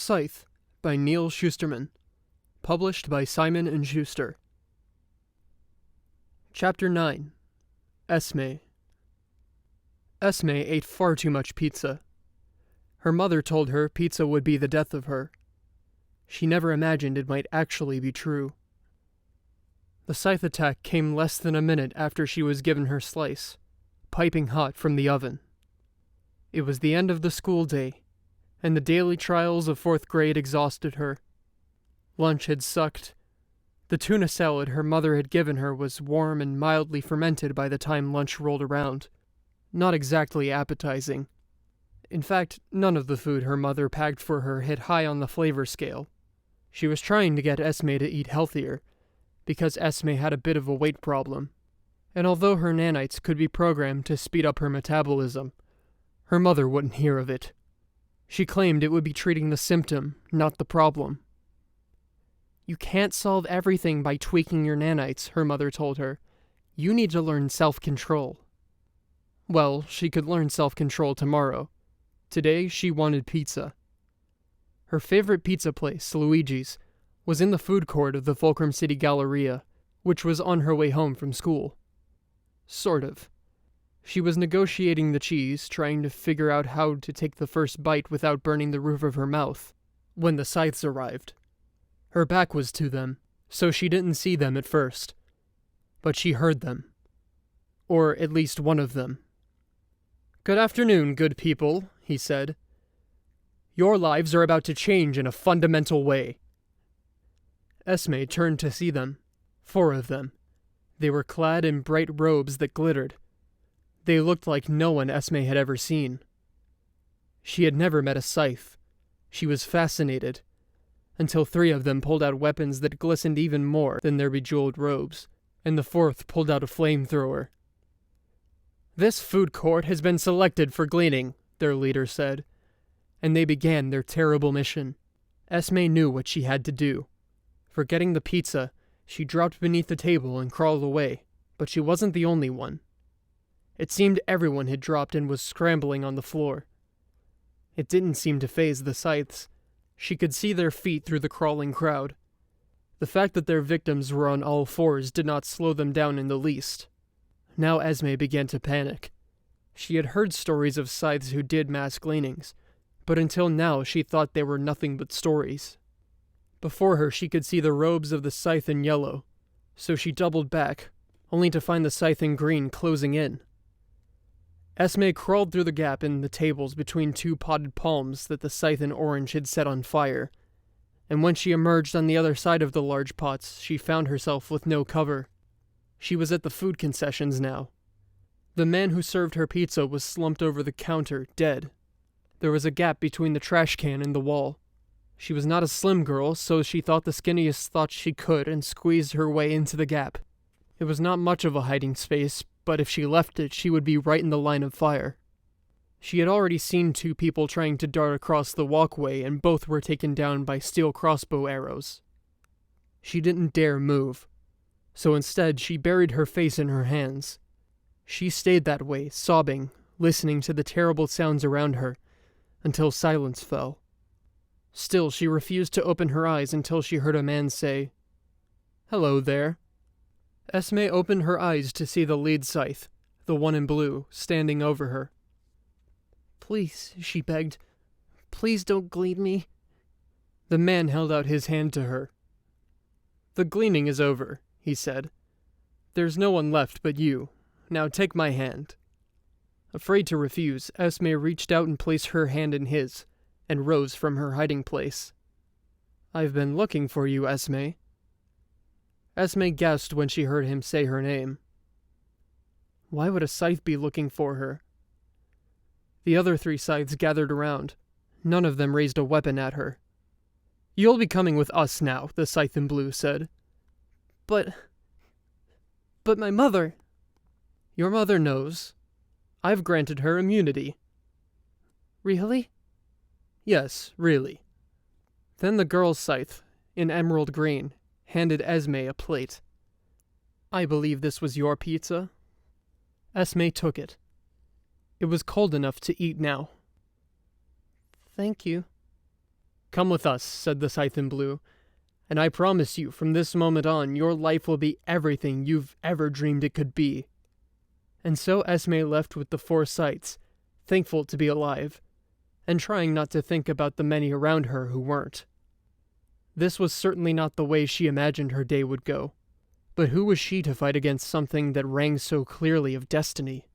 Scythe by Neal Shusterman. Published by Simon and Schuster. Chapter 9. Esme. Esme ate far too much pizza. Her mother told her pizza would be the death of her. She never imagined it might actually be true. The Scythe attack came less than a minute after she was given her slice, piping hot from the oven. It was the end of the school day, and the daily trials of 4th grade exhausted her. Lunch had sucked. The tuna salad her mother had given her was warm and mildly fermented by the time lunch rolled around. Not exactly appetizing. In fact, none of the food her mother packed for her hit high on the flavor scale. She was trying to get Esme to eat healthier, because Esme had a bit of a weight problem. And although her nanites could be programmed to speed up her metabolism, her mother wouldn't hear of it. She claimed it would be treating the symptom, not the problem. You can't solve everything by tweaking your nanites, her mother told her. You need to learn self-control. Well, she could learn self-control tomorrow. Today, she wanted pizza. Her favorite pizza place, Luigi's, was in the food court of the Fulcrum City Galleria, which was on her way home from school. Sort of. She was negotiating the cheese, trying to figure out how to take the first bite without burning the roof of her mouth, when the Scythes arrived. Her back was to them, so she didn't see them at first. But she heard them. Or at least one of them. "Good afternoon, good people," he said. "Your lives are about to change in a fundamental way." Esme turned to see them. 4 of them. They were clad in bright robes that glittered. They looked like no one Esme had ever seen. She had never met a Scythe. She was fascinated, until 3 of them pulled out weapons that glistened even more than their bejeweled robes, and the 4th pulled out a flamethrower. "This food court has been selected for gleaning," their leader said, and they began their terrible mission. Esme knew what she had to do. Forgetting the pizza, she dropped beneath the table and crawled away, but she wasn't the only one. It seemed everyone had dropped and was scrambling on the floor. It didn't seem to faze the Scythes. She could see their feet through the crawling crowd. The fact that their victims were on all 4s did not slow them down in the least. Now Esme began to panic. She had heard stories of Scythes who did mass gleanings, but until now she thought they were nothing but stories. Before her she could see the robes of the Scythe in yellow, so she doubled back, only to find the Scythe in green closing in. Esme crawled through the gap in the tables between 2 potted palms that the Scythe in orange had set on fire, and when she emerged on the other side of the large pots, she found herself with no cover. She was at the food concessions now. The man who served her pizza was slumped over the counter, dead. There was a gap between the trash can and the wall. She was not a slim girl, so she thought the skinniest thought she could and squeezed her way into the gap. It was not much of a hiding space, but if she left it, she would be right in the line of fire. She had already seen 2 people trying to dart across the walkway, and both were taken down by steel crossbow arrows. She didn't dare move, so instead she buried her face in her hands. She stayed that way, sobbing, listening to the terrible sounds around her, until silence fell. Still, she refused to open her eyes until she heard a man say, "Hello there." Esme opened her eyes to see the lead Scythe, the one in blue, standing over her. "Please," she begged, "please don't glean me." The man held out his hand to her. "The gleaning is over," he said. "There's no one left but you. Now take my hand." Afraid to refuse, Esme reached out and placed her hand in his, and rose from her hiding place. "I've been looking for you, Esme." Esme gasped when she heard him say her name. Why would a Scythe be looking for her? The other 3 Scythes gathered around. None of them raised a weapon at her. "You'll be coming with us now," the Scythe in blue said. But my mother." "Your mother knows. I've granted her immunity." "Really?" "Yes, really." Then the girl's Scythe, in emerald green, handed Esme a plate. "I believe this was your pizza." Esme took it. It was cold enough to eat now. "Thank you." "Come with us," said the Scythe in Blue, "and I promise you from this moment on your life will be everything you've ever dreamed it could be." And so Esme left with the 4 Scythes, thankful to be alive, and trying not to think about the many around her who weren't. This was certainly not the way she imagined her day would go, but who was she to fight against something that rang so clearly of destiny?